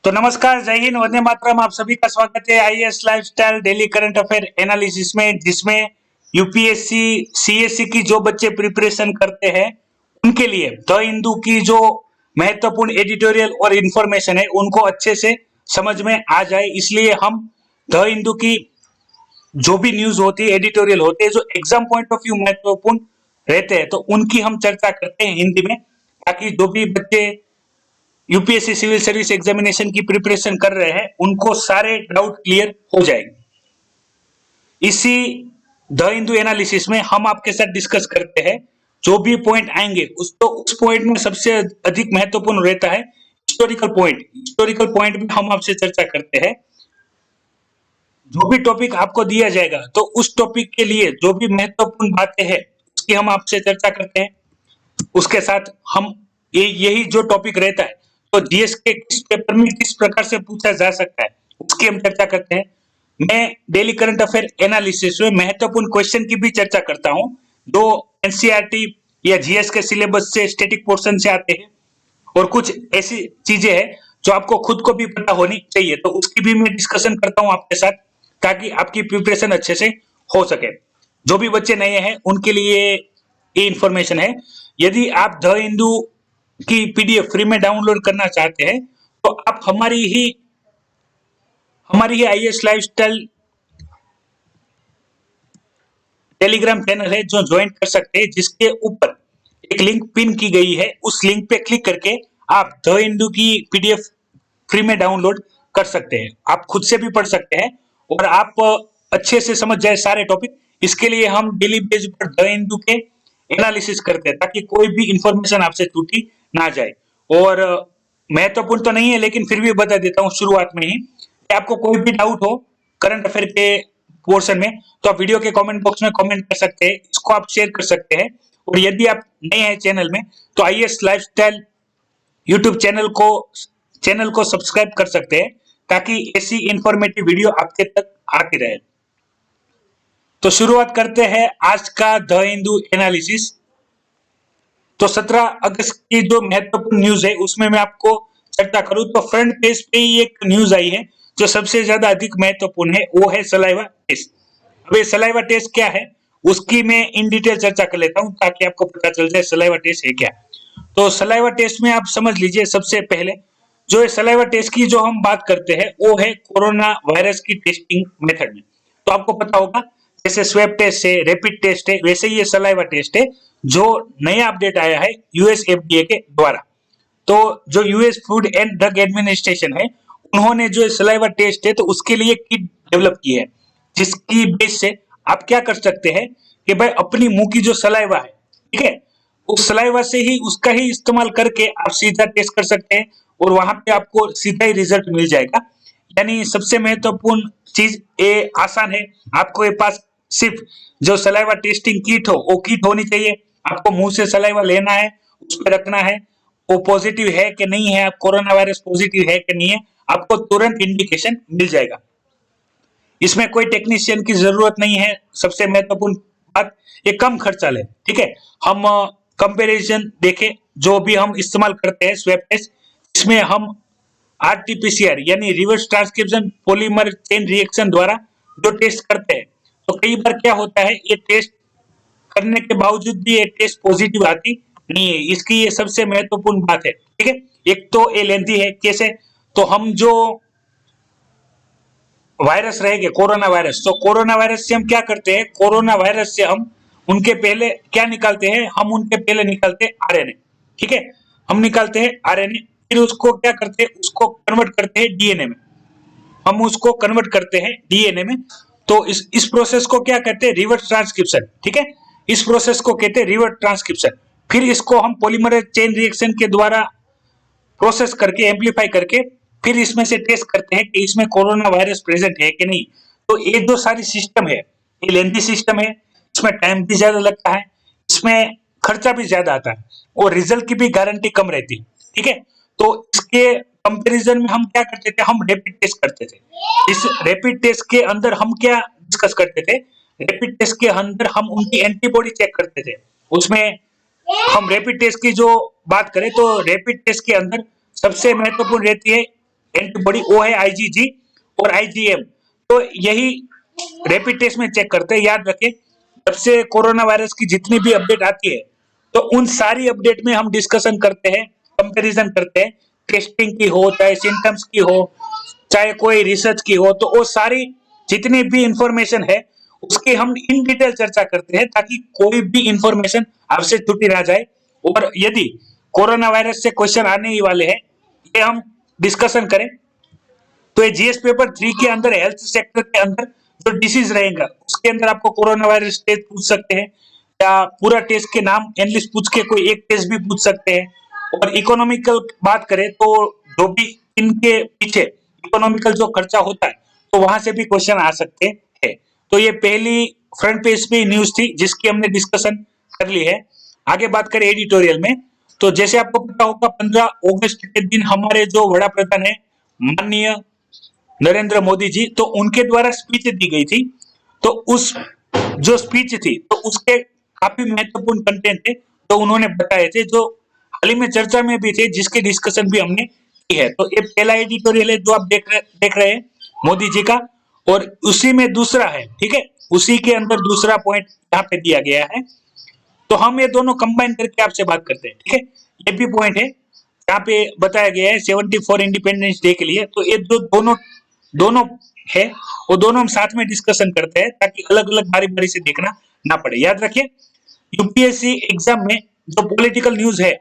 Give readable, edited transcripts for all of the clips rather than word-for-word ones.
तो नमस्कार, जय हिंद, वंदे मातरम। आप सभी का स्वागत है IAS lifestyle daily current affair analysis में, जिसमें यूपीएससी सीएससी की जो बच्चे प्रिपरेशन करते हैं उनके लिए द हिंदू की जो महत्वपूर्ण एडिटोरियल और इंफॉर्मेशन है उनको अच्छे से समझ में आ जाए, इसलिए हम द हिंदू की जो भी न्यूज होती है, एडिटोरियल होते हैं, जो एग्जाम पॉइंट ऑफ व्यू महत्वपूर्ण रहते हैं, तो उनकी हम चर्चा करते हैं हिंदी में, ताकि जो भी बच्चे यूपीएससी सिविल सर्विस एग्जामिनेशन की प्रिपरेशन कर रहे हैं उनको सारे डाउट क्लियर हो जाएंगे। इसी द हिंदू एनालिसिस में हम आपके साथ डिस्कस करते हैं जो भी पॉइंट आएंगे उस पॉइंट में सबसे अधिक महत्वपूर्ण रहता है हिस्टोरिकल पॉइंट में हम आपसे चर्चा करते हैं। जो भी टॉपिक आपको दिया जाएगा तो उस टॉपिक के लिए जो भी महत्वपूर्ण बातें हैं उसकी हम आपसे चर्चा करते हैं। उसके साथ हम यही जो टॉपिक रहता है तो जीएस के किस पेपर में किस प्रकार से पूछा जा सकता है उसकी हम चर्चा करते हैं। मैं डेली करंट अफेयर एनालिसिस में महत्वपूर्ण क्वेश्चन की भी चर्चा करता हूं, जो एनसीईआरटी या जीएस के सिलेबस से स्टैटिक पोर्शन से आते हैं, और कुछ ऐसी चीजें हैं जो आपको खुद को भी पता होनी चाहिए, तो उसकी भी मैं डिस्कशन करता हूं आपके साथ, ताकि आपकी प्रिपरेशन अच्छे से हो सके। जो भी बच्चे नए हैं उनके लिए ये इंफॉर्मेशन है। यदि आप द हिंदू की पीडीएफ फ्री में डाउनलोड करना चाहते हैं तो आप हमारी ही आईएएस लाइफस्टाइल टेलीग्राम चैनल है जो ज्वाइन कर सकते हैं, जिसके ऊपर एक लिंक पिन की गई है। उस लिंक पे क्लिक करके आप द हिंदू की पीडीएफ फ्री में डाउनलोड कर सकते हैं। आप खुद से भी पढ़ सकते हैं और आप अच्छे से समझ जाए सारे टॉपिक। इसके लिए हम डेली बेस पर द हिंदू के एनालिसिस करते हैं, ताकि कोई भी इंफॉर्मेशन आपसे टूटी ना जाए। और महत्वपूर्ण तो नहीं है लेकिन फिर भी बता देता हूँ शुरुआत में ही, कि आपको कोई भी डाउट हो करंट अफेयर के पोर्शन में तो आप वीडियो के कमेंट बॉक्स में कमेंट कर सकते हैं, इसको आप शेयर कर सकते हैं। और यदि आप नए हैं चैनल में तो आईएएस लाइफस्टाइल यूट्यूब चैनल को सब्सक्राइब कर सकते हैं, ताकि ऐसी इंफॉर्मेटिव वीडियो आपके तक आती रहे। तो शुरुआत करते हैं आज का द हिंदू एनालिसिस। तो 17 अगस्त की जो महत्वपूर्ण न्यूज है उसमें मैं आपको चर्चा करूं तो फ्रंट पेज पे ही एक न्यूज आई है जो सबसे ज्यादा अधिक महत्वपूर्ण है, वो है सलाइवा टेस्ट। अब ये सलाइवा टेस्ट क्या है उसकी मैं इन डिटेल चर्चा कर लेता हूं, ताकि आपको पता चल जाए सलाइवा टेस्ट है क्या। तो सलाइवा टेस्ट में आप समझ लीजिए, सबसे पहले जो है सलाइवा टेस्ट की जो हम बात करते हैं वो है कोरोना वायरस की टेस्टिंग मेथड में। तो आपको पता होगा जैसे स्वैब टेस्ट है, रैपिड टेस्ट है, वैसे ही ये सलाइवा टेस्ट है जो नया अपडेट आया है यूएस एफडीए के द्वारा। तो जो US food and drug administration है उन्होंने जो सलाइवा टेस्ट है तो उसके लिए किट डेवलप की है, जिसकी बेस से आप क्या कर सकते हैं कि भाई अपनी मुंह की जो सलाइवा है, ठीक है, उस सलाइवा से ही उसका ही इस्तेमाल करके आप सीधा टेस्ट कर सकते हैं और वहां पे आपको सीधा ही रिजल्ट मिल जाएगा। यानी सबसे महत्वपूर्ण चीज ये आसान है। आपको ये पास सिर्फ जो सलाइवा टेस्टिंग किट हो वो किट होनी चाहिए। आपको मुंह से सलाइवा लेना है, उस पर रखना है, वो पॉजिटिव है कि नहीं है, कोरोना वायरस पॉजिटिव है कि नहीं है, आपको तुरंत इंडिकेशन मिल जाएगा। इसमें कोई टेक्नीशियन की जरूरत नहीं है। सबसे महत्वपूर्ण बात, ये कम खर्चाल है, ठीक है। हम कंपैरिजन देखें, जो भी हम इस्तेमाल करते हैं स्वैब टेस्ट, इसमें हम आरटीपीसीआर यानी reverse transcription polymer chain reaction द्वारा जो टेस्ट करते हैं, तो कई बार क्या होता है ये टेस्ट करने के बावजूद भी ये टेस्ट पॉजिटिव आती नहीं है। इसकी ये सबसे महत्वपूर्ण बात है, ठीक है। एक तो ये लेंथी है, कैसे, तो हम जो वायरस रहेंगे कोरोना वायरस, तो कोरोना वायरस से हम क्या करते हैं, कोरोना वायरस से हम उनके पहले क्या निकालते हैं, हम उनके पहले निकालते हैं आरएनए, ठीक है। हम निकालते हैं आरएनए, फिर उसको क्या करते हैं, उसको कन्वर्ट करते हैं डीएनए में। हम उसको कन्वर्ट करते हैं डीएनए में, तो इस प्रोसेस को क्या कहते हैं, रिवर्स ट्रांसक्रिप्शन, ठीक है। इस प्रोसेस को कहते हैं रिवर्स ट्रांसक्रिप्शन। फिर इसको हम पॉलीमरेज चेन रिएक्शन के द्वारा प्रोसेस करके, एम्पलीफाई करके, फिर इसमें से टेस्ट करते हैं कि इसमें कोरोना वायरस प्रेजेंट है कि नहीं। तो ये जो सारी सिस्टम है ये लेंथी सिस्टम है, इसमें टाइम भी ज्यादा लगता है, इसमें खर्चा भी ज्यादा आता है और रिजल्ट की भी गारंटी कम रहती है, ठीक है। तो इसके कंपैरिजन में हम क्या करते थे, हम रैपिड टेस्ट करते थे। इस रैपिड टेस्ट के अंदर हम क्या डिस्कस करते थे, रैपिड टेस्ट के अंदर हम उनकी एंटीबॉडी चेक करते थे। उसमें हम रैपिड टेस्ट की जो बात करें तो रैपिड टेस्ट के अंदर सबसे महत्वपूर्ण रहती है एंटीबॉडी, वो है आईजीजी और आईजीएम। तो यही रैपिड टेस्ट में चेक करते हैं। याद रखें, जब से कोरोना वायरस की जितनी भी अपडेट आती है, तो उन सारी अपडेट में हम डिस्कशन करते हैं, कंपैरिजन करते हैं, टेस्टिंग की हो, चाहे सिम्टम्स की हो, चाहे कोई रिसर्च की हो, तो वो सारी जितनी भी इंफॉर्मेशन है उसकी हम इन डिटेल चर्चा करते हैं, ताकि कोई भी इंफॉर्मेशन आपसे छूटी ना जाए। और यदि कोरोना वायरस से क्वेश्चन आने ही वाले हैं, ये हम डिस्कशन करें, तो ये जीएस पेपर 3 के अंदर हेल्थ सेक्टर के अंदर जो डिसीज रहेगा उसके अंदर आपको कोरोना वायरस टेस्ट पूछ सकते हैं, या पूरा टेस्ट के नाम एनलिस्ट पूछ के कोई एक टेस्ट भी पूछ सकते हैं। और इकोनॉमिकल बात करें तो जो भी इनके पीछे इकोनॉमिकल जो खर्चा होता है, तो वहां से भी क्वेश्चन आ सकते हैं। तो ये पहली फ्रंट पेज पे न्यूज थी जिसकी हमने डिस्कशन कर ली है। आगे बात करें एडिटोरियल में, तो जैसे आपको पता होगा 15 अगस्त के दिन हमारे जो बड़ा प्रधान है माननीय नरेंद्र मोदी जी, तो उनके द्वारा स्पीच दी गई थी। तो उस जो स्पीच थी तो उसके काफी महत्वपूर्ण कंटेंट थे, तो उन्होंने बताए थे, जो हाल ही में चर्चा में भी थे, जिसके डिस्कशन भी हमने की है। तो ये पहला एडिटोरियल है जो आप देख रहे हैं मोदी जी का, और उसी में दूसरा है, ठीक है, उसी के अंदर दूसरा पॉइंट यहाँ पे दिया गया है। तो हम ये दोनों कंबाइन करके आपसे बात करते हैं, ठीक है। ये भी पॉइंट है यहाँ पे बताया गया है 74 इंडिपेंडेंस डे के लिए। तो ये जो दोनों दोनों है वो दोनों हम साथ में डिस्कशन करते हैं, ताकि अलग अलग बारी बारी से देखना ना पड़े। याद रखिए, यूपीएससी एग्जाम में जो पॉलिटिकल न्यूज है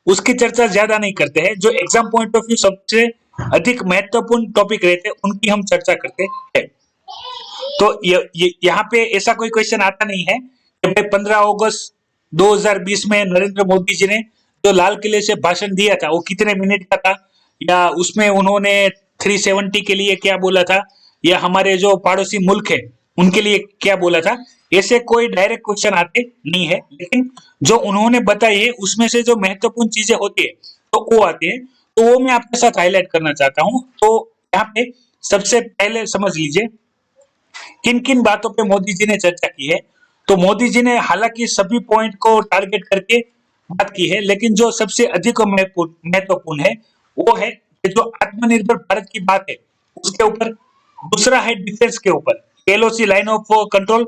उसकी चर्चा ज्यादा नहीं करते हैं। जो एग्जाम पॉइंट ऑफ व्यू सबसे अधिक महत्वपूर्ण टॉपिक रहते हैं उनकी हम चर्चा करते हैं। तो यहाँ पे ऐसा कोई क्वेश्चन आता नहीं है कि भाई 15 अगस्त 2020 में नरेंद्र मोदी जी ने जो लाल किले से भाषण दिया था वो कितने मिनट का था, या उसमें उन्होंने 370 के लिए क्या बोला था, या हमारे जो पड़ोसी मुल्क है उनके लिए क्या बोला था। ऐसे कोई डायरेक्ट क्वेश्चन आते नहीं है, लेकिन जो उन्होंने बताई है उसमें से जो महत्वपूर्ण चीजें होती है तो वो आती है। तो वो मैं आपके साथ हाईलाइट करना चाहता हूँ। तो यहाँ पे सबसे पहले समझ लीजिए किन किन बातों पे मोदी जी ने चर्चा की है। तो मोदी जी ने हालांकि सभी पॉइंट को टारगेट करके बात की है, लेकिन जो सबसे अधिक महत्वपूर्ण है वो है कि जो आत्मनिर्भर भारत की बात है उसके ऊपर, दूसरा है डिफेंस के ऊपर, एलओसी लाइन ऑफ कंट्रोल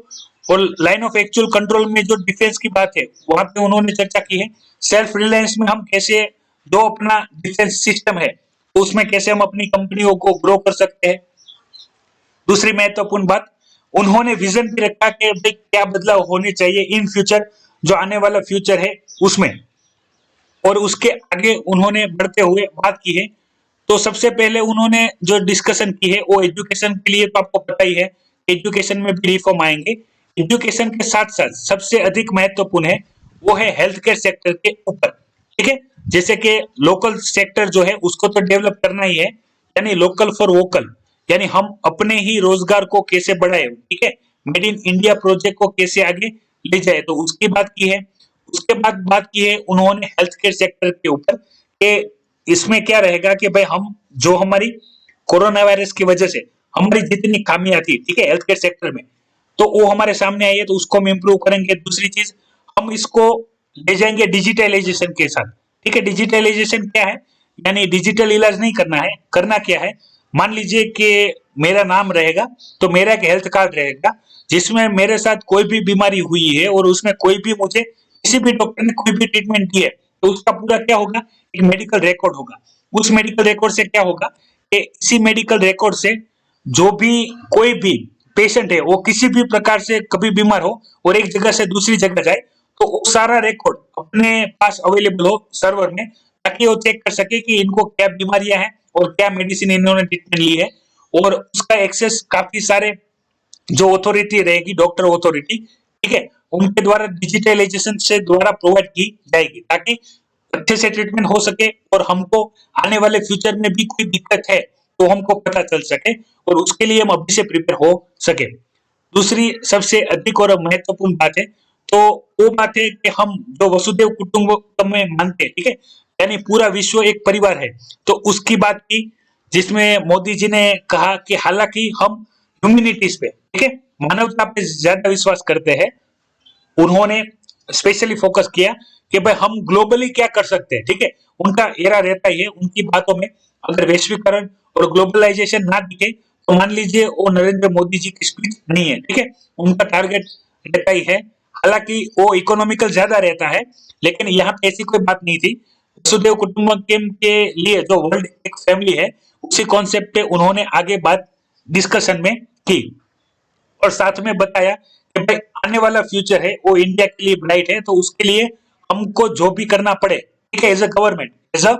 और लाइन ऑफ एक्चुअल कंट्रोल में जो डिफेंस की बात है वहां पे उन्होंने चर्चा की है। सेल्फ रिलायंस में हम कैसे जो अपना डिफेंस सिस्टम है तो उसमें कैसे हम अपनी कंपनियों को ग्रो कर सकते हैं। दूसरी महत्वपूर्ण बात, उन्होंने विजन भी रखा कि भाई क्या बदलाव होने चाहिए इन फ्यूचर, जो आने वाला फ्यूचर है उसमें, और उसके आगे उन्होंने बढ़ते हुए बात की है। तो सबसे पहले उन्होंने जो डिस्कशन की है वो एजुकेशन के लिए, तो आपको पता ही है एजुकेशन में भी रिफॉर्म आएंगे। एजुकेशन के साथ साथ सबसे अधिक महत्वपूर्ण है वो है हेल्थ केयर सेक्टर के ऊपर, ठीक है। जैसे कि लोकल सेक्टर जो है उसको तो डेवलप करना ही है, यानी लोकल फॉर वोकल, यानी हम अपने ही रोजगार को कैसे बढ़ाए, ठीक है, मेड इन इंडिया प्रोजेक्ट को कैसे आगे ले जाए, तो उसकी बात की है। उसके बाद बात की है उन्होंने हेल्थ केयर सेक्टर के ऊपर कि इसमें क्या रहेगा कि भाई हम जो हमारी कोरोना वायरस की वजह से हमारी जितनी खामियां थी, ठीक है, हेल्थ केयर सेक्टर में, तो वो हमारे सामने आई है, तो उसको हम इम्प्रूव करेंगे। दूसरी चीज, हम इसको ले जाएंगे डिजिटलाइजेशन के साथ, ठीक है। डिजिटलाइजेशन क्या है, यानी डिजिटल इलाज नहीं करना है, करना क्या है, मान लीजिए कि मेरा नाम रहेगा तो मेरा एक हेल्थ कार्ड रहेगा जिसमें मेरे साथ कोई भी बीमारी हुई है और उसमें कोई भी मुझे किसी भी डॉक्टर ने कोई भी ट्रीटमेंट दी है, तो उसका पूरा क्या होगा, एक मेडिकल रिकॉर्ड होगा। उस मेडिकल रिकॉर्ड से क्या होगा कि इसी मेडिकल रिकॉर्ड से जो भी कोई भी पेशेंट है वो किसी भी प्रकार से कभी बीमार हो और एक जगह से दूसरी जगह जाए, तो वो सारा रिकॉर्ड अपने पास अवेलेबल हो सर्वर में, ताकि वो चेक कर सके कि इनको क्या बीमारियां हैं और क्या मेडिसिन इन्होंने ट्रीटमेंट ली है। और उसका एक्सेस काफी सारे जो अथॉरिटी रहेगी, डॉक्टर अथॉरिटी, ठीक है, उनके द्वारा डिजिटलाइजेशन से द्वारा प्रोवाइड की जाएगी, ताकि अच्छे से ट्रीटमेंट हो सके और हमको आने वाले फ्यूचर में भी कोई दिक्कत है तो हमको पता चल सके और उसके लिए हम अभी से प्रिपेयर हो सके। दूसरी सबसे अधिक और महत्वपूर्ण बात है तो वो बात है कि हम जो वसुदेव कुटुंबकम में मानते हैं, ठीक है, यानी पूरा विश्व एक परिवार है, तो उसकी बात की, जिसमें मोदी जी ने कहा कि हालांकि हम ह्यूमैनिटीज पे, ठीक है, मानवता पे ज्यादा विश्वास करते हैं, उन्होंने स्पेशली फोकस किया कि भाई हम ग्लोबली क्या कर सकते हैं, ठीक है। उनका एरा रहता ही है उनकी बातों में, अगर वैश्वीकरण और ग्लोबलाइजेशन ना दिखे तो मान लीजिए वो नरेंद्र मोदी जी की स्पीच नहीं है, ठीक है। उनका टारगेट रहता ही है, हालांकि वो इकोनॉमिकल ज्यादा रहता है, लेकिन यहाँ पे ऐसी कोई बात नहीं थी। वसुदेव कुटुंबकम के लिए जो वर्ल्ड एक फैमिली है, उसी कॉन्सेप्ट पे उन्होंने आगे बात डिस्कशन में की और साथ में बताया कि भाई आने वाला फ्यूचर है वो इंडिया के लिए ब्राइट है, तो उसके लिए हमको जो भी करना पड़े, ठीक है, as a government, as a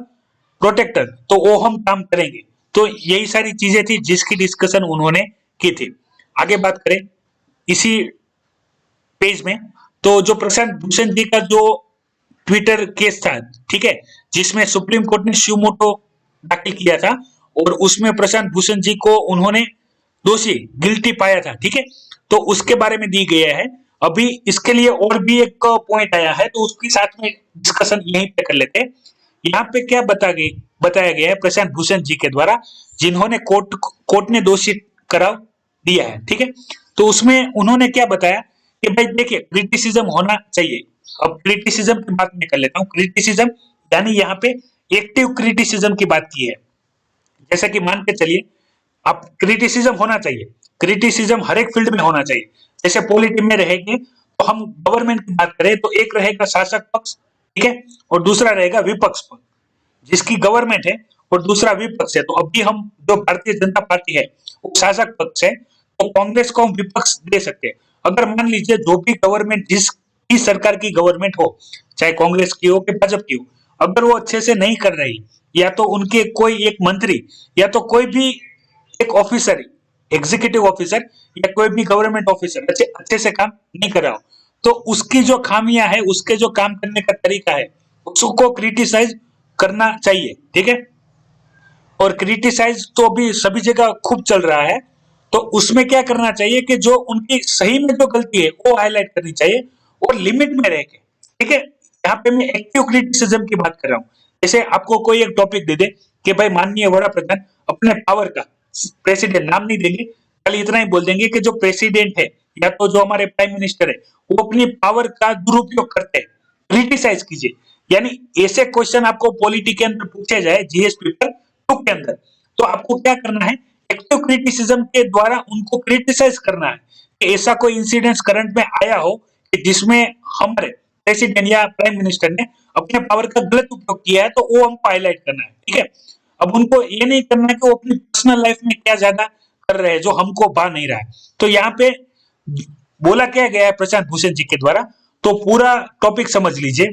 protector, तो वो हम काम करेंगे। तो यही सारी चीजें थी जिसकी डिस्कशन उन्होंने की थी। आगे बात करें इसी पेज में, तो जो प्रशांत भूषण जी का जो ट्विटर केस था, ठीक है, जिसमें सुप्रीम कोर्ट ने शिवमोटो दाखिल किया था और उसमें प्रशांत भूषण जी को उन्होंने दोषी गिल्टी पाया था, ठीक है। तो उसके बारे में दी गया है। अभी इसके लिए और भी एक पॉइंट आया है, तो उसके साथ में डिस्कशन यहीं पे कर लेते हैं। यहाँ पे क्या बताया गया है प्रशांत भूषण जी के द्वारा, जिन्होंने कोर्ट ने दोषी करार दिया है, ठीक है। तो उसमें उन्होंने क्या बताया कि भाई देखिए, क्रिटिसिज्म होना चाहिए। अब क्रिटिसिज्म की बात मैं कर लेता हूँ। क्रिटिसिज्म यानी यहाँ पे एक्टिव क्रिटिसिज्म की बात की है। जैसे कि मान के चलिए, आप क्रिटिसिज्म होना चाहिए, क्रिटिसिज्म हर एक फील्ड में होना चाहिए। जैसे पॉलिटिक्स में रहेंगे तो हम गवर्नमेंट की बात करें तो एक रहेगा शासक पक्ष, ठीक है, और दूसरा रहेगा विपक्ष पक्ष, जिसकी गवर्नमेंट है, और दूसरा विपक्ष है। तो अभी हम जो भारतीय जनता पार्टी है वो शासक पक्ष है, तो कांग्रेस को हम विपक्ष दे सकते हैं। अगर मान लीजिए जो भी गवर्नमेंट, जिसकी सरकार की गवर्नमेंट हो, चाहे कांग्रेस की हो कि भाजपा की हो, अगर वो अच्छे से नहीं कर रही, या तो उनके कोई एक मंत्री या तो कोई भी एक ऑफिसर, एग्जीक्यूटिव ऑफिसर या कोई भी गवर्नमेंट ऑफिसर अच्छे अच्छे से काम नहीं कर रहा हो, तो उसकी जो खामियां है, उसके जो काम करने का तरीका है, उसको क्रिटिसाइज करना चाहिए, ठीक है। और क्रिटिसाइज तो अभी सभी जगह खूब चल रहा है, तो उसमें क्या करना चाहिए कि जो उनकी सही में जो गलती है वो हाईलाइट करनी चाहिए, और लिमिट में रह के, ठीक है। यहाँ पे मैं एक्टिव क्रिटिसिज्म की बात कर रहा हूँ। जैसे आपको कोई एक टॉपिक दे दे कि भाई माननीय वड़ा प्रधान अपने पावर का, प्रेसिडेंट नाम नहीं देंगे, खाली इतना ही बोल देंगे कि जो प्रेसिडेंट है या तो जो हमारे प्राइम मिनिस्टर है, वो अपनी पावर का दुरुपयोग करते हैं, क्रिटिसाइज कीजिए। यानी ऐसे क्वेश्चन आपको पॉलिटी के अंदर पूछे जाए, जीएस पेपर टू के अंदर, तो आपको क्या करना है, एक्टिव क्रिटिसिज्म के द्वारा उनको क्रिटिसाइज करना है कि ऐसा कोई इंसिडेंस करंट में आया हो कि जिसमें हमारे प्रेसिडेंट या प्राइम मिनिस्टर ने अपने पावर का गलत उपयोग किया है, तो वो हमको हाईलाइट करना है, ठीक है। अब उनको ये नहीं करना है कि वो अपनी पर्सनल लाइफ में क्या ज्यादा कर रहे हैं जो हमको भा नहीं रहा है। तो यहाँ पे बोला क्या गया है प्रशांत भूषण जी के द्वारा, तो पूरा टॉपिक समझ लीजिए।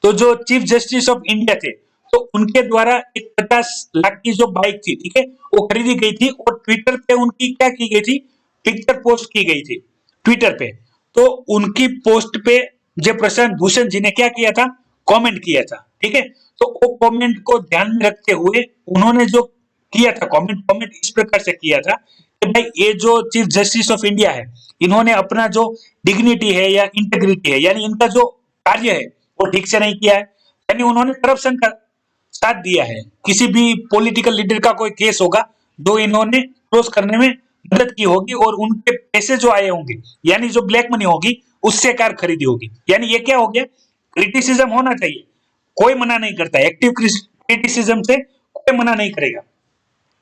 तो जो चीफ जस्टिस ऑफ इंडिया थे, तो उनके द्वारा एक 50 लाख की जो बाइक थी, ठीक है, वो खरीदी गई थी, और ट्विटर पे उनकी क्या की गई थी, पिक्चर पोस्ट की गई थी ट्विटर पे। तो उनकी पोस्ट पे जय प्रशांत भूषण जी ने क्या किया था, कमेंट किया था, ठीक है। तो वो कमेंट को ध्यान में रखते हुए उन्होंने जो किया था, कमेंट इस प्रकार से किया था कि भाई ये जो चीफ जस्टिस ऑफ इंडिया है, इन्होंने अपना जो डिग्निटी है या इंटेग्रिटी है, यानी इनका जो कार्य है वो ठीक से नहीं किया है, यानी उन्होंने करप्शन का साथ दिया है। किसी भी पॉलिटिकल लीडर का कोई केस होगा जो इन्होंने क्लोज करने में मदद की होगी, और उनके पैसे जो आए होंगे, यानी जो ब्लैक मनी होगी, उससे कार खरीदी होगी। यानी ये क्या हो गया, क्रिटिसिज्म होना चाहिए, कोई मना नहीं करता, एक्टिव क्रिटिसिज्म से कोई मना नहीं करेगा।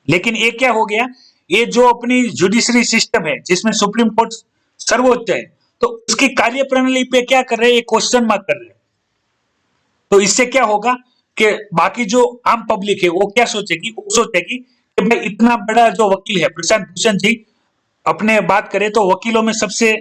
लेकिन ये क्या हो गया, ये जो अपनी जुडिशरी सिस्टम है जिसमें सुप्रीम कोर्ट सर्वोच्च है, तो उसकी कार्यप्रणाली पे क्या कर रहे हैं, ये क्वेश्चन मार्क कर रहे हैं। तो इससे क्या होगा कि बाकी जो आम पब्लिक है वो क्या सोचेगी, वो सोचेगी कि भाई इतना बड़ा जो वकील है प्रशांत भूषण जी, अपने बात करें तो वकीलों में सबसे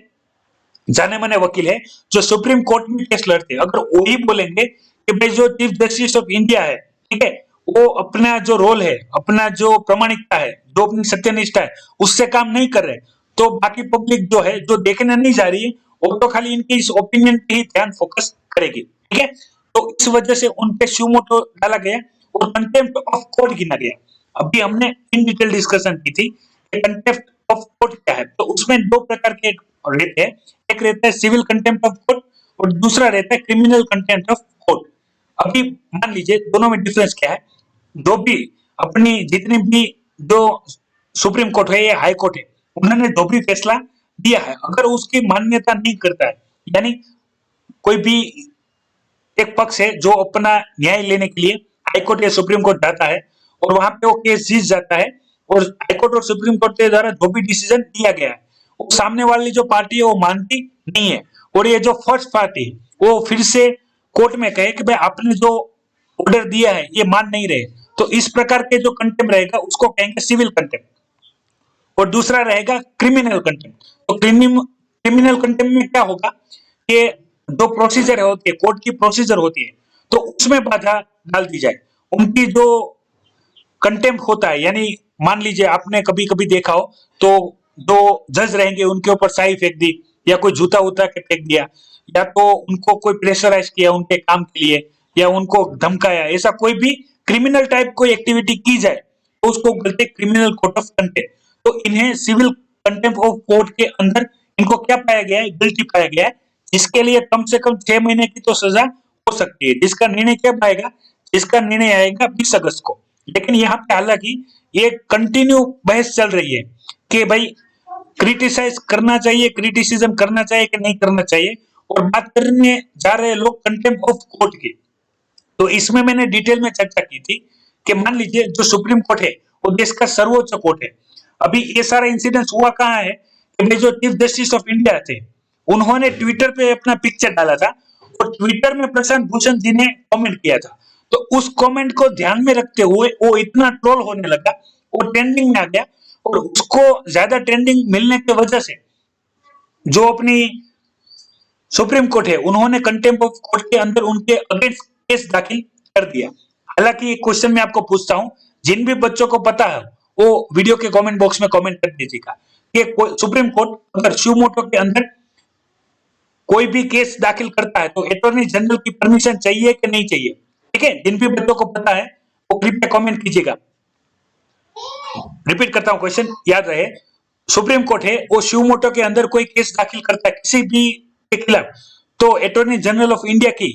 जाने माने वकील है, जो सुप्रीम कोर्ट में केस लड़ते हैं, अगर वही बोलेंगे कि भाई जो चीफ जस्टिस ऑफ इंडिया है, ठीक है, वो अपना जो रोल है, अपना जो प्रामाणिकता है, जो अपनी सत्यनिष्ठा है, उससे काम नहीं कर रहे, तो बाकी पब्लिक जो है, जो देखने नहीं जा रही है, वो तो खाली इनके इस ओपिनियन पे ही ध्यान फोकस करेगी, ठीक है। तो इस वजह से उनपे सुमोटो डाला गया और कंटेम्प्ट ऑफ कोर्ट गिना गया। अभी हमने इन डिटेल डिस्कशन की थी कि कंटेम्प्ट ऑफ कोर्ट क्या है, तो उसमें दो प्रकार के रहते हैं, एक रहता है सिविल कंटेम्प्ट ऑफ कोर्ट और दूसरा रहता है क्रिमिनल कंटेम्प्ट ऑफ कोर्ट। अभी मान लीजिए दोनों में डिफरेंस क्या है, जो भी अपनी जितनी भी जो सुप्रीम कोर्ट है या हाई कोर्ट है, उन्होंने जो भी फैसला दिया है, अगर उसकी मान्यता नहीं करता है, यानी कोई भी एक पक्ष है जो अपना न्याय लेने के लिए हाई कोर्ट या सुप्रीम कोर्ट जाता है, और वहां पे वो केस जीत जाता है और हाईकोर्ट और सुप्रीम कोर्ट के द्वारा जो भी डिसीजन दिया गया है वो सामने वाली जो पार्टी है वो मानती नहीं है, और ये जो फर्स्ट पार्टी वो फिर से कोर्ट में कहे कि भाई आपने जो ऑर्डर दिया है ये मान नहीं रहे, तो इस प्रकार के जो कंटेम्प्ट रहेगा उसको कहेंगे सिविल कंटेम्प्ट। और दूसरा रहेगा क्रिमिनल कंटेम्प्ट। तो क्रिमिनल कंटेम्प्ट में क्या होगा कि जो प्रोसीजर होती है, कोर्ट की प्रोसीजर होती है, तो उसमें बाधा डाल दी जाए। उनकी जो कंटेम्प्ट होता है, यानी मान लीजिए आपने कभी कभी देखा हो तो जो जज रहेंगे उनके ऊपर साई फेंक दी, या कोई जूता उतरा के फेंक दिया, या तो उनको कोई प्रेशराइज किया उनके काम के लिए, या उनको धमकाया, ऐसा कोई भी क्रिमिनल टाइप कोई एक्टिविटी की जाए तो उसको बोलते हैं क्रिमिनल कोर्ट ऑफ कंटेम्प्ट। तो इन्हें सिविल कंटेम्प्ट ऑफ कोर्ट के अंदर इनको क्या पाया गया है, गिल्टी पाया गया है, जिसके लिए कम से कम 6 महीने की तो सजा हो सकती है। जिसका निर्णय कब आएगा, जिसका निर्णय आएगा 20 अगस्त को। लेकिन यहाँ पे हालांकि ये कंटिन्यू बहस चल रही है कि भाई क्रिटिसाइज करना चाहिए, क्रिटिसिज्म करना चाहिए कि नहीं करना चाहिए, और बात करने जा रहे हैं लोग कंटेम्प्ट ऑफ कोर्ट की। तो इसमें मैंने डिटेल में चर्चा की थी कि मान लीजिए जो सुप्रीम कोर्ट है वो देश का सर्वोच्च कोर्ट है। अभी ये सारा इंसिडेंस हुआ कहाँ है कि जो चीफ जस्टिस ऑफ इंडिया थे उन्होंने ट्विटर पे अपना पिक्चर डाला था, और ट्विटर में प्रशांत भूषण जी ने कमेंट किया था। तो उस कमेंट को ध्यान में रखते हुए वो इतना ट्रोल होने लगा, वो ट्रेंडिंग में आ गया, और उसको ज्यादा ट्रेंडिंग मिलने की वजह से जो अपनी सुप्रीम कोर्ट है उन्होंने कंटेम्प्ट ऑफ कोर्ट के अंदर उनके अगेंस्ट केस दाखिल कर दिया। हालांकि एक क्वेश्चन मैं आपको पूछता हूं, जिन भी बच्चों को पता है वो वीडियो के कमेंट बॉक्स में कमेंट कर दीजिएगा कि सुप्रीम कोर्ट अगर शिवमोटो के अंदर कोई भी केस दाखिल करता है तो अटॉर्नी जनरल की परमिशन चाहिए कि नहीं चाहिए। ठीक है, जिन भी बच्चों को पता है वो कृपया कमेंट कीजिएगा। रिपीट करता हूं, क्वेश्चन याद रहे, सुप्रीम कोर्ट है वो शिवमोटो के अंदर कोई केस दाखिल करता है किसी भी के खिलाफ, तो अटॉर्नी जनरल ऑफ इंडिया की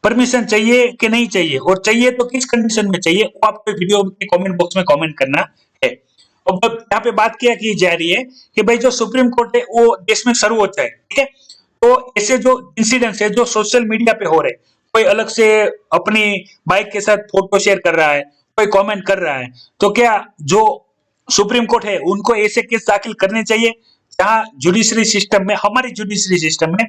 परमिशन चाहिए कि नहीं चाहिए, और चाहिए तो किस कंडीशन में चाहिए, वो आपको वीडियो के कमेंट बॉक्स में कमेंट करना है। अब यहाँ पे बात क्या की जा रही है कि भाई जो सुप्रीम कोर्ट है वो देश में सर्वोच्च है, ठीक है। तो ऐसे जो इंसिडेंट्स है जो सोशल मीडिया पे हो रहे, कोई अलग से अपनी बाइक के साथ फोटो शेयर कर रहा है, कोई कमेंट कर रहा है, तो क्या जो सुप्रीम कोर्ट है उनको ऐसे केस दाखिल करने चाहिए जहां जुडिशरी सिस्टम में, हमारी जुडिशरी सिस्टम में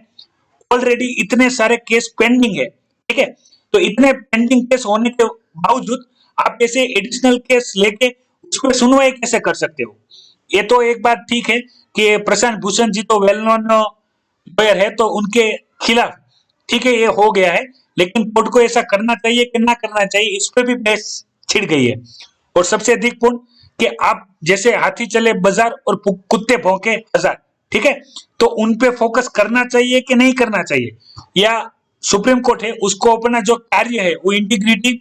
ऑलरेडी इतने सारे केस पेंडिंग है, ठीक है। तो इतने पेंडिंग केस होने के बावजूद आप ऐसे एडिशनल केस लेके उस पर सुनवाई कैसे कर सकते हो। ये तो एक बात ठीक है कि प्रशांत भूषण जी तो वेल नोन लॉयर है, तो उनके खिलाफ ठीक है ये हो गया है, लेकिन कोर्ट को ऐसा करना चाहिए कि ना करना चाहिए इस पर भी बहस छिड़ गई है। और सबसे अधिक पूर्ण कि आप जैसे हाथी चले बाजार और कुत्ते भौंके हजार, ठीक है, तो उन पे फोकस करना चाहिए कि नहीं करना चाहिए, या सुप्रीम कोर्ट है उसको अपना जो कार्य है वो इंटीग्रिटी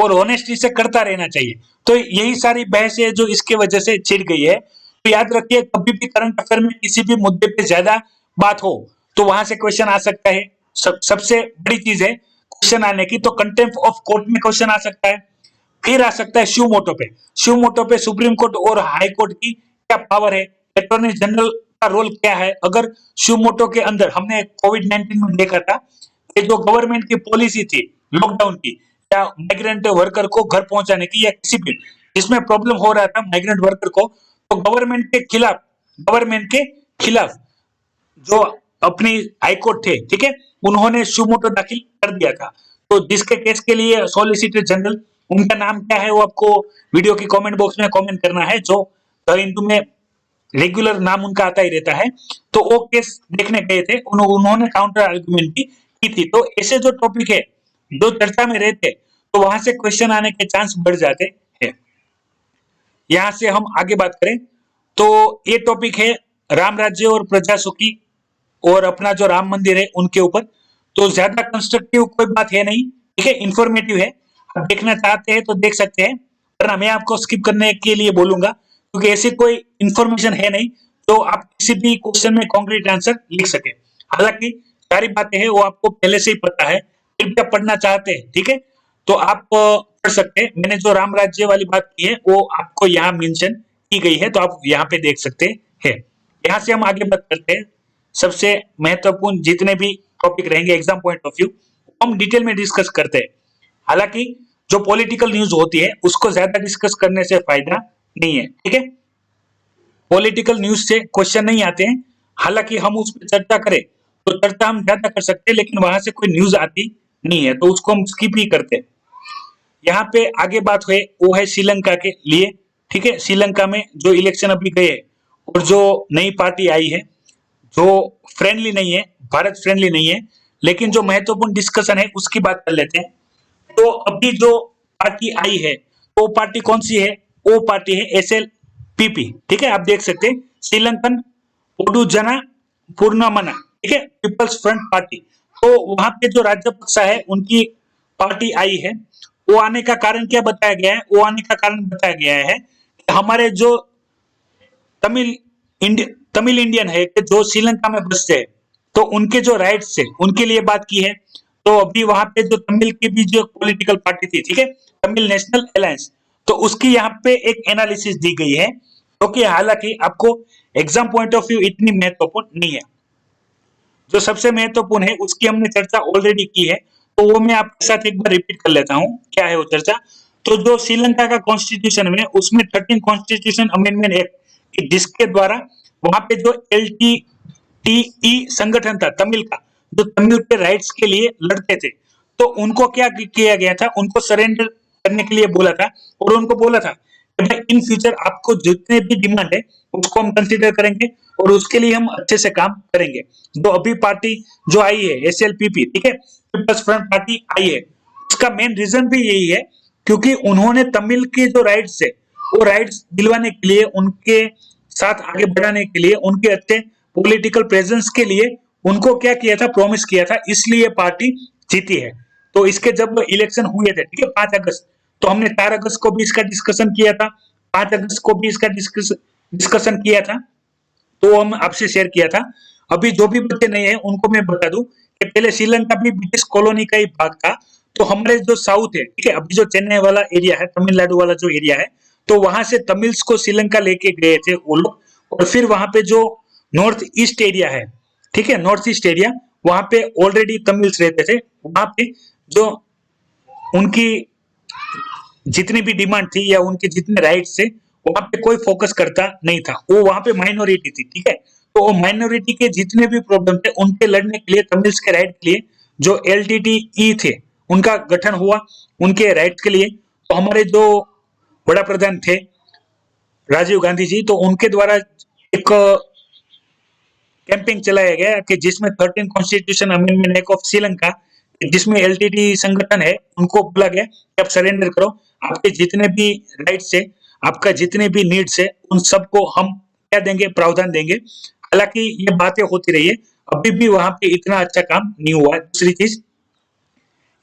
और ऑनेस्टी से करता रहना चाहिए। तो यही सारी बहस है जो इसके वजह से छिड़ गई है। तो याद रखिए कभी भी करंट अफेयर में किसी भी मुद्दे पे ज्यादा बात हो तो वहां से क्वेश्चन आ सकता है। सबसे बड़ी चीज है क्वेश्चन आने की, तो कंटेम्प्ट ऑफ कोर्ट में क्वेश्चन आ सकता है, फिर आ सकता है शिवमोटो पे। शिवमोटो पे सुप्रीम कोर्ट और हाई कोर्ट की क्या पावर है, अटॉर्नी जनरल का रोल क्या है। अगर शिवमोटो के अंदर हमने कोविड-19 में देखा था कि जो गवर्नमेंट की पॉलिसी थी लॉकडाउन की, या माइग्रेंट वर्कर को घर पहुंचाने की, या किसी भी जिसमें प्रॉब्लम हो रहा था माइग्रेंट वर्कर को, तो गवर्नमेंट के खिलाफ जो अपनी हाईकोर्ट थे, ठीक है, उन्होंने शिवमोटो दाखिल कर दिया था। तो जिसके केस के लिए सॉलिसिटर जनरल, उनका नाम क्या है वो आपको वीडियो की कमेंट बॉक्स में कमेंट करना है, जो द हिंदू में रेगुलर नाम उनका आता ही रहता है। तो वो केस देखने गए थे, उन्होंने काउंटर आर्गुमेंट भी की थी। तो ऐसे जो टॉपिक है जो चर्चा में रहते तो वहां से क्वेश्चन आने के चांस बढ़ जाते हैं। यहां से हम आगे बात करें तो ये टॉपिक है राम राज्य और प्रजा सुखी और अपना जो राम मंदिर है उनके ऊपर। तो ज्यादा कंस्ट्रक्टिव कोई बात है नहीं, ठीक है, इंफॉर्मेटिव है, आप देखना चाहते हैं तो देख सकते हैं, वरना मैं आपको स्किप करने के लिए बोलूंगा, क्योंकि ऐसी कोई इंफॉर्मेशन है नहीं तो आप किसी भी क्वेश्चन में कॉन्क्रीट आंसर लिख सके। हालांकि सारी बातें हैं वो आपको पहले से ही पता है, फिर भी आप पढ़ना चाहते हैं, ठीक है, तो आप पढ़ सकते हैं। मैंने जो राम राज्य वाली बात की है वो आपको यहाँ मेंशन की गई है, तो आप यहाँ पे देख सकते हैं। यहाँ से हम आगे बात करते हैं सबसे महत्वपूर्ण जितने भी टॉपिक रहेंगे एग्जाम पॉइंट ऑफ व्यू हम डिटेल में डिस्कस करते हैं। हालांकि जो पॉलिटिकल न्यूज होती है उसको ज्यादा डिस्कस करने से फायदा नहीं है, ठीक है। पॉलिटिकल न्यूज से क्वेश्चन नहीं आते हैं, हालांकि हम उस पर चर्चा करें तो चर्चा हम ज्यादा कर सकते हैं, लेकिन वहां से कोई न्यूज आती नहीं है तो उसको हम स्किप ही करते हैं। यहाँ पे आगे बात हुई वो है श्रीलंका के लिए, ठीक है। श्रीलंका में जो इलेक्शन अभी गए और जो नई पार्टी आई है जो फ्रेंडली नहीं है, भारत फ्रेंडली नहीं है, लेकिन जो महत्वपूर्ण डिस्कशन है उसकी बात कर लेते हैं। तो अभी जो पार्टी आई है वो पार्टी कौन सी है? वो पार्टी है SLPP, ठीक है। आप देख सकते हैं श्रीलंकन पोडुजना पूर्णमना, ठीक है, पीपल्स फ्रंट पार्टी। तो वहां पे जो राजपक्सा है उनकी पार्टी आई है। वो आने का कारण क्या बताया गया है? वो आने का कारण बताया गया है कि हमारे जो तमिल तमिल इंडियन है कि जो श्रीलंका में बसते हैं तो उनके जो राइट्स है उनके लिए बात की है। तो अभी वहां पे जो तमिल की भी जो पॉलिटिकल पार्टी थी, ठीक है, तमिल नेशनल अलायंस, तो उसकी यहाँ पे एक एनालिसिस दी गई है, क्योंकि हालांकि आपको एग्जाम पॉइंट ऑफ व्यू इतनी महत्वपूर्ण नहीं है। जो सबसे महत्वपूर्ण है उसकी हमने चर्चा ऑलरेडी की है, तो वो मैं आपके साथ एक बार रिपीट कर लेता हूँ। क्या है वो चर्चा? तो जो श्रीलंका का कॉन्स्टिट्यूशन में उसमें 13 कॉन्स्टिट्यूशन अमेंडमेंट एक्ट, जिसके द्वारा वहां पे जो LTTE संगठन था तमिल का, जो तमिल के राइट्स के लिए लड़ते थे, तो उनको क्या किया गया था? उनको सरेंडर करने के लिए बोला था और उनको बोला था इन फ्यूचर आपको जितने भी डिमांड है उसको हम कंसीडर करेंगे और उसके लिए हम अच्छे से काम करेंगे। जो अभी पार्टी जो आई है SLPP, ठीक है, पीपल्स फ्रंट पार्टी आई है, उसका मेन रीजन भी यही है क्योंकि उन्होंने तमिल के जो राइट्स है वो राइट्स दिलवाने के लिए, उनके साथ आगे बढ़ाने के लिए, उनके अच्छे पॉलिटिकल प्रेजेंस के लिए उनको क्या किया था? प्रॉमिस किया था, इसलिए पार्टी जीती है। तो इसके जब इलेक्शन हुए थे, ठीक है, 5 अगस्त, तो हमने 4 अगस्त को भी इसका डिस्कशन किया था, 5 अगस्त को भी इसका डिस्कशन किया था, तो हम आपसे शेयर किया था। अभी जो भी बच्चे नहीं है उनको मैं बता दूं कि पहले श्रीलंका भी ब्रिटिश कॉलोनी का ही भाग था। तो हमारे जो साउथ है, ठीक है, अभी जो चेन्नई वाला एरिया है, तमिलनाडु वाला जो एरिया है, तो वहां से तमिल्स को श्रीलंका लेके गए थे वो लोग, और फिर वहां पे जो नॉर्थ ईस्ट एरिया है, ठीक है, नॉर्थ ईस्ट एरिया, वहां पे ऑलरेडी तमिल्स रहते थे। वहां पे जो उनकी जितनी भी डिमांड थी या उनके जितने राइट्स थे वहां पे कोई फोकस करता नहीं था, वो वहां पे माइनॉरिटी थी, ठीक है। तो वो माइनॉरिटी के जितने भी प्रॉब्लम थे उनके लड़ने के लिए, तमिल्स के राइट के लिए जो LTTE थे उनका गठन हुआ, उनके राइट के लिए। तो हमारे जो बड़ा प्रधान थे राजीव गांधी जी, तो उनके द्वारा एक कैंपेन चलाया गया कि जिसमें 13 constitution amendment act of Sri Lanka, जिसमें LTTE संगठन है उनको बोला गया कि आप सरेंडर करो, आपके जितने भी राइट्स है, आपका जितने भी नीड्स है, उन सबको हम क्या देंगे? प्रावधान देंगे। हालांकि ये बातें होती रही है, अभी भी वहां पे इतना अच्छा काम नहीं हुआ है। दूसरी चीज,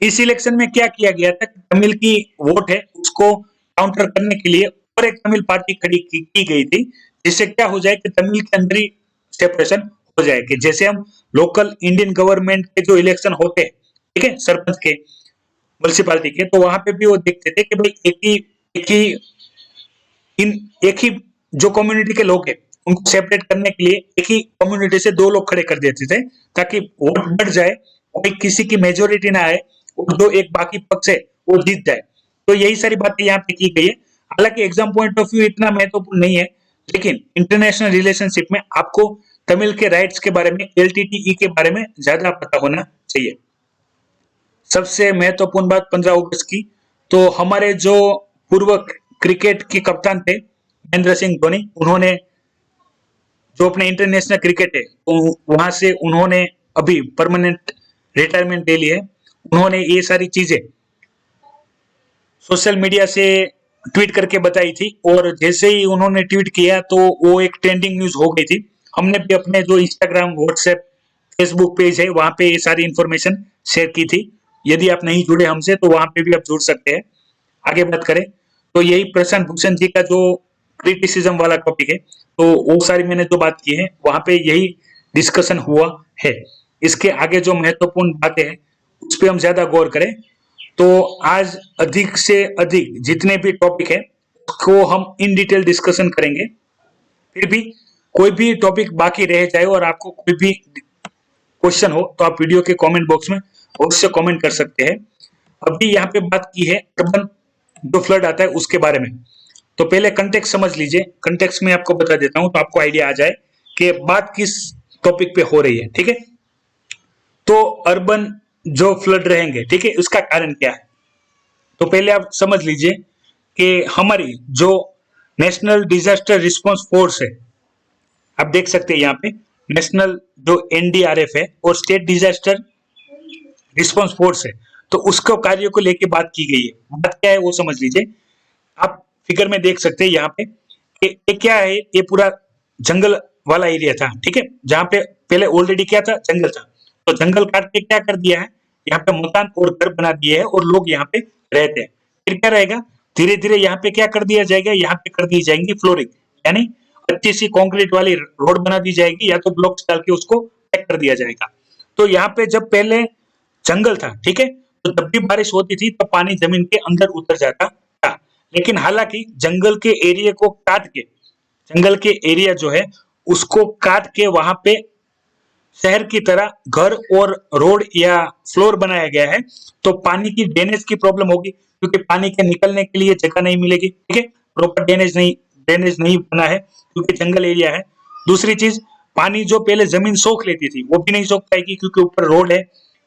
इस इलेक्शन में क्या किया गया था? तमिल की वोट है उसको काउंटर करने के लिए और एक तमिल पार्टी खड़ी की गई थी, जिससे क्या हो जाए कि तमिल के अंदर ही सेपरेशन हो जाए कि जैसे हम लोकल इंडियन गवर्नमेंट के जो इलेक्शन होते हैं, ठीक है, सरपंच के, म्युनिसिपैलिटी के, तो वहां पे भी वो देखते थे कि भाई एक ही जो कम्युनिटी के लोग हैं उनको सेपरेट करने के लिए एक ही कम्युनिटी से 2 लोग खड़े कर देते थे ताकि वोट बढ़ जाए, कोई किसी की मेजोरिटी ना आए और जो एक बाकी पक्ष है वो जीत जाए। तो यही सारी बातें यहाँ पे की गई है। हालांकि एग्जाम पॉइंट ऑफ व्यू इतना महत्वपूर्ण नहीं है, लेकिन इंटरनेशनल रिलेशनशिप में आपको तमिल के राइट्स के बारे में, LTTE के बारे में ज्यादा पता होना चाहिए। सबसे महत्वपूर्ण बात 15 अगस्त की, तो हमारे जो पूर्व क्रिकेट के कप्तान थे महेंद्र सिंह धोनी, उन्होंने जो अपने इंटरनेशनल क्रिकेट है वहां से उन्होंने अभी परमानेंट रिटायरमेंट ले ली है। उन्होंने ये सारी चीजें सोशल मीडिया से ट्वीट करके बताई थी और जैसे ही उन्होंने ट्वीट किया तो वो एक ट्रेंडिंग न्यूज हो गई थी। हमने भी अपने जो इंस्टाग्राम, व्हाट्सएप, फेसबुक पेज है वहां पे ये सारी इंफॉर्मेशन शेयर की थी। यदि आप नहीं जुड़े हमसे तो वहां पे भी आप जुड़ सकते हैं। आगे बात करें तो यही प्रशांत भूषण जी का जो क्रिटिसिज्म वाला टॉपिक है, तो वो सारी मैंने जो बात की है वहां पे यही डिस्कशन हुआ है। इसके आगे जो महत्वपूर्ण बातें हैं उस पर हम ज्यादा गौर करें तो आज अधिक से अधिक जितने भी टॉपिक है उसको हम इन डिटेल डिस्कशन करेंगे। फिर भी कोई भी टॉपिक बाकी रह जाए और आपको कोई भी क्वेश्चन हो तो आप वीडियो के कमेंट बॉक्स में अवश्य कमेंट कर सकते हैं। अभी यहाँ पे बात की है अर्बन जो फ्लड आता है उसके बारे में। तो पहले कंटेक्स्ट समझ लीजिए, कंटेक्स्ट में आपको बता देता हूं तो आपको आइडिया आ जाए कि बात किस टॉपिक पे हो रही है, ठीक है। तो अर्बन जो फ्लड रहेंगे, ठीक है, उसका कारण क्या है। तो पहले आप समझ लीजिए कि हमारी जो नेशनल डिजास्टर रिस्पांस फोर्स है, आप देख सकते हैं यहाँ पे नेशनल जो एनडीआरएफ है और स्टेट डिजास्टर रिस्पांस फोर्स है, तो उसको कार्य को लेके बात की गई है। बात क्या है वो समझ लीजिए। आप फिगर में देख सकते हैं यहाँ पे कि ये क्या है, ये पूरा जंगल वाला एरिया था, ठीक है, जहाँ पे पहले ऑलरेडी क्या था, जंगल था। तो जंगल काट के क्या कर दिया है, यहाँ पे मकान और घर बना दिए है और लोग यहाँ पे रहते हैं। फिर क्या रहेगा, धीरे धीरे यहाँ पे क्या कर दिया जाएगा, यहाँ पे कर दी जाएंगी फ्लोरिंग, यानी अच्छी सी कंक्रीट वाली रोड बना दी जाएगी या तो ब्लॉक्स डाल के उसको पैक कर दिया जाएगा। तो यहाँ पे जब पहले जंगल था, ठीक है, तो जब भी बारिश होती थी तो पानी जमीन के अंदर उतर जाता था। लेकिन हालांकि जंगल के एरिया को काट के, जंगल के एरिया जो है उसको काट के वहां पे शहर की तरह घर और रोड या फ्लोर बनाया गया है, तो पानी की ड्रेनेज की प्रॉब्लम होगी क्योंकि पानी के निकलने के लिए जगह नहीं मिलेगी, ठीक है, प्रॉपर ड्रेनेज नहीं बना है क्योंकि जंगल एरिया है। दूसरी चीज, पानी जो पहले जमीन सोख लेती थी वो भी नहीं सोख पाएगी क्योंकि ऊपर रोड है।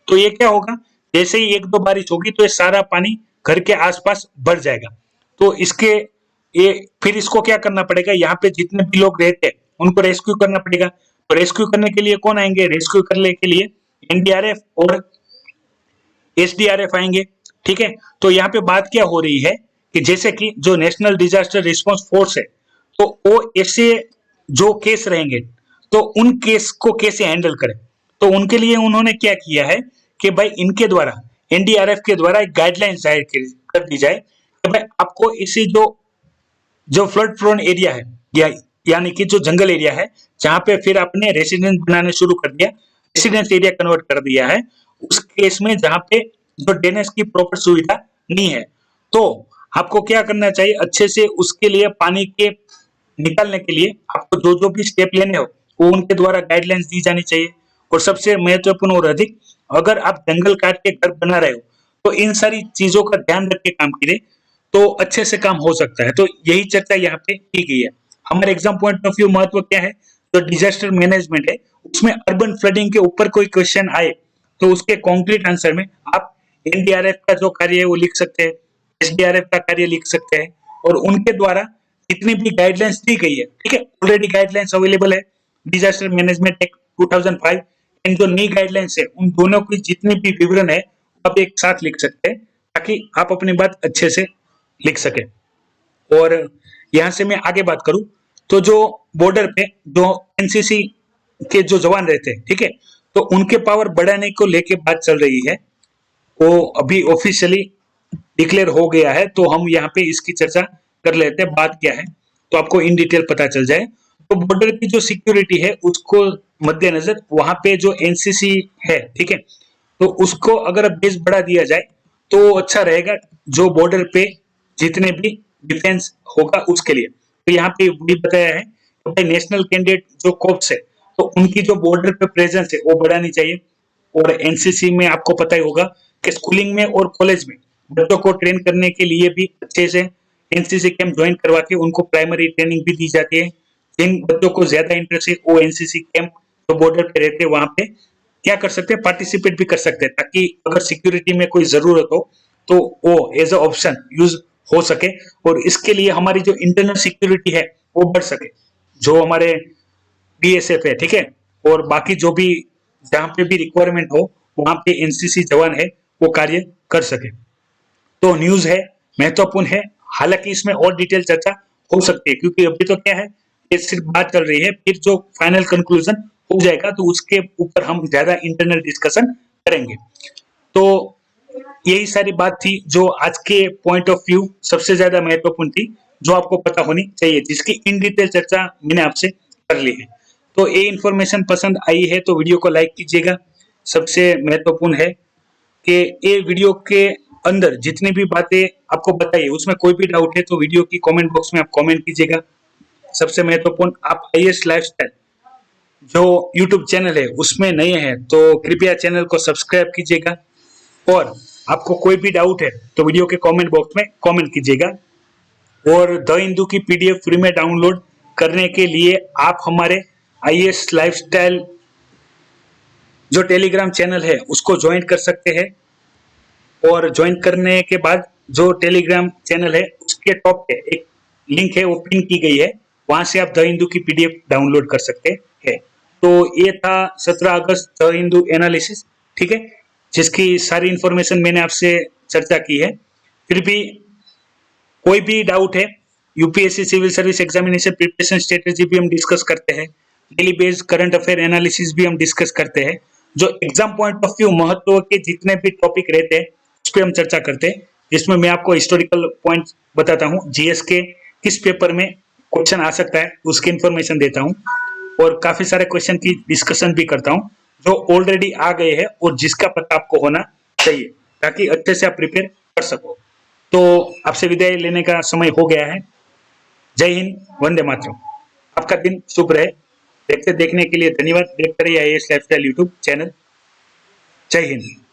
तो ये क्या होगा, जैसे ही एक दो बारिश होगी तो ये सारा पानी घर के आसपास बढ़ जाएगा। तो इसके ये फिर इसको क्या करना पड़ेगा, यहाँ पे जितने भी लोग रहते हैं उनको रेस्क्यू करना पड़ेगा। तो रेस्क्यू करने के लिए कौन आएंगे, रेस्क्यू करने के लिए एनडीआरएफ और एसडीआरएफ आएंगे, ठीक है। तो यहाँ पे बात क्या हो रही है कि जैसे कि जो नेशनल डिजास्टर रिस्पांस फोर्स है, तो वो ऐसे जो केस रहेंगे तो उन केस को कैसे हैंडल करें। तो उनके लिए उन्होंने क्या किया है कि भाई इनके द्वारा, एनडीआरएफ के द्वारा एक गाइडलाइंस जाहिर कर दी जाए कि भाई आपको इसी जो जो फ्लड प्रोन एरिया है या यानी कि जो जंगल एरिया है जहां पे फिर आपने रेसिडेंस बनाने शुरू कर दिया, रेसिडेंस एरिया कन्वर्ट कर दिया है, उस केस में जहां पे जो ड्रेनेज की प्रॉपर सुविधा नहीं है, तो आपको क्या करना चाहिए, अच्छे से उसके लिए पानी के निकालने के लिए आपको जो जो भी स्टेप लेने हो वो उनके द्वारा गाइडलाइंस दी जानी चाहिए। और सबसे महत्वपूर्ण और अधिक, अगर आप जंगल काट के घर बना रहे हो तो इन सारी चीजों का ध्यान रख के काम कीजिए तो अच्छे से काम हो सकता है। तो यही चर्चा यहाँ पे की गई है। हमारे एग्जाम पॉइंट ऑफ व्यू महत्व क्या है, जो डिजास्टर मैनेजमेंट है उसमें अर्बन फ्लडिंग के ऊपर कोई क्वेश्चन आए तो उसके कॉन्क्रीट आंसर में आप एनडीआरएफ का जो कार्य है वो लिख सकते हैं, एसडीआरएफ का कार्य लिख सकते हैं और उनके द्वारा जितनी भी गाइडलाइंस दी गई है, ठीक है, ऑलरेडी गाइडलाइंस अवेलेबल है डिजास्टर मैनेजमेंट एक्ट 2005 एंड जो नई गाइडलाइंस है उन दोनों की जितनी भी विवरण है आप एक साथ लिख सकते हैं ताकि आप अपनी बात अच्छे से लिख सके। और यहाँ से मैं आगे बात करूं तो जो बॉर्डर पे जो एनसीसी के जो जवान रहते हैं, ठीक है, तो उनके पावर बढ़ाने को लेके बात चल रही है, वो अभी ऑफिशियली डिक्लेयर हो गया है। तो हम यहाँ पे इसकी चर्चा कर लेते हैं, बात क्या है तो आपको इन डिटेल पता चल जाए। तो बॉर्डर की जो सिक्योरिटी है उसको मद्देनजर वहां पे जो एनसीसी है, ठीक है, तो उसको अगर बेस बढ़ा दिया जाए तो अच्छा रहेगा जो बॉर्डर पे जितने भी डिफेंस होगा उसके लिए। तो यहाँ पे भी बताया है तो भाई नेशनल कैंडिडेट जो कोर्प्स है तो उनकी जो बॉर्डर पे प्रेजेंस है वो बढ़ानी चाहिए। और एनसीसी में आपको पता ही होगा कि स्कूलिंग में और कॉलेज में बच्चों को ट्रेन करने के लिए भी अच्छे से एनसीसी कैंप ज्वाइन करवा के उनको प्राइमरी ट्रेनिंग भी दी जाती है। जिन बच्चों को ज्यादा इंटरेस्ट है वो एनसीसी कैंप जो बॉर्डर पे रहते हैं वहां पे क्या कर सकते हैं, पार्टिसिपेट भी कर सकते हैं ताकि अगर सिक्योरिटी में कोई जरूरत हो तो वो एज अ ऑप्शन यूज हो सके और इसके लिए हमारी जो इंटरनल सिक्योरिटी है वो बढ़ सके। जो हमारे बीएसएफ है, ठीक है, और बाकी जो भी जहां पे भी रिक्वायरमेंट हो वहां पे एनसीसी जवान है वो कार्य कर सके। तो न्यूज है, महत्वपूर्ण है, हालांकि इसमें और डिटेल चर्चा हो सकती है क्योंकि अभी तो क्या है ये सिर्फ बात चल रही है, फिर जो फाइनल कंक्लूजन हो जाएगा तो उसके ऊपर हम ज्यादा इंटरनल डिस्कशन करेंगे। तो यही सारी बात थी जो आज के पॉइंट ऑफ व्यू सबसे ज्यादा महत्वपूर्ण थी, जो आपको पता होनी चाहिए, जिसकी इन डिटेल चर्चा मैंने आपसे कर ली है। तो ये इन्फॉर्मेशन पसंद आई है तो वीडियो को लाइक कीजिएगा। सबसे महत्वपूर्ण है कि ये वीडियो के अंदर जितनी भी बातें आपको बताइए उसमें कोई भी डाउट है तो वीडियो की कमेंट बॉक्स में आप कमेंट कीजिएगा। सबसे महत्वपूर्ण, आप आईएएस लाइफस्टाइल जो यूट्यूब चैनल है उसमें नए हैं तो कृपया चैनल को सब्सक्राइब कीजिएगा और आपको कोई भी डाउट है तो वीडियो के कमेंट बॉक्स में कमेंट कीजिएगा। और द हिंदू की पीडीएफ फ्री में डाउनलोड करने के लिए आप हमारे आईएएस लाइफस्टाइल जो टेलीग्राम चैनल है उसको ज्वाइन कर सकते हैं। और ज्वाइन करने के बाद जो टेलीग्राम चैनल है उसके टॉप पे एक लिंक है, वो पिन की गई है, वहां से आप द हिंदू की पीडीएफ डाउनलोड कर सकते हैं। तो ये था 17 अगस्त द हिंदू एनालिसिस, ठीक है, जिसकी सारी इंफॉर्मेशन मैंने आपसे चर्चा की है। फिर भी कोई भी डाउट है, UPSC civil service examination preparation strategy भी हम डिस्कस करते हैं, daily based current affair analysis भी हम डिस्कस करते हैं। जो एग्जाम पॉइंट ऑफ व्यू महत्व के जितने भी टॉपिक रहते हैं उस पर हम चर्चा करते हैं, जिसमें मैं आपको हिस्टोरिकल पॉइंट बताता हूँ, जीएस के किस पेपर में क्वेश्चन आ सकता है उसकी इंफॉर्मेशन देता हूँ, और काफी सारे क्वेश्चन की डिस्कशन भी करता हूँ जो ऑलरेडी आ गए हैं और जिसका पता आपको होना चाहिए ताकि अच्छे से आप प्रिपेयर कर सको। तो आपसे विदाई लेने का समय हो गया है। जय हिंद, वंदे मातरम। आपका दिन शुभ रहे। देखने के लिए धन्यवाद। देखते रहिए आईएएस लाइफस्टाइल यूट्यूब चैनल। जय हिंद।